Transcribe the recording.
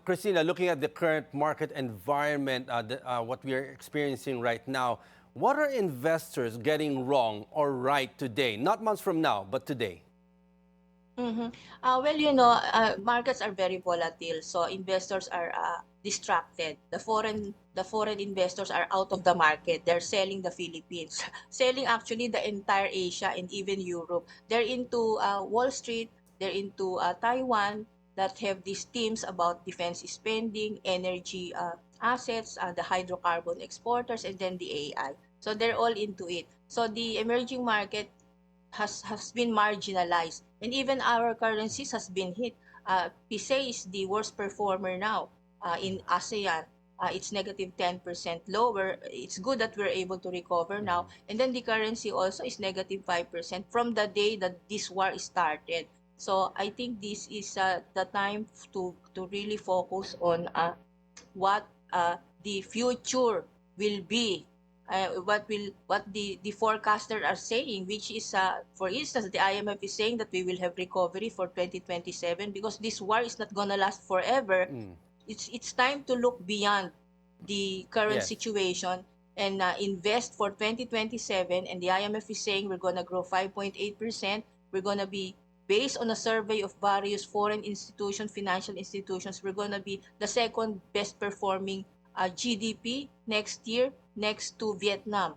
Christina, looking at the current market environment, what we are experiencing right now, what are investors getting wrong or right today? Not months from now, but today. Mhm. Markets are very volatile, so investors are distracted. The foreign investors are out of the market. They're selling the Philippines, selling actually the entire Asia and even Europe. They're into Wall Street. They're into Taiwan that have these themes about defense spending, energy assets, the hydrocarbon exporters, and then the AI. So they're all into it. So the emerging market has been marginalized, and even our currencies has been hit. PISA is the worst performer now in ASEAN. It's negative 10% lower. It's good that we're able to recover now. And then the currency also is negative 5% from the day that this war started. So I think this is the time to really focus on what the future will be, what the forecasters are saying, which is for instance the IMF is saying that we will have recovery for 2027 because this war is not gonna last forever. It's time to look beyond the current Yes. situation and invest for 2027, and the IMF is saying we're gonna grow 5.8%. We're gonna be based on a survey of various foreign institutions, financial institutions, we're gonna be the second best performing GDP next year, next to Vietnam.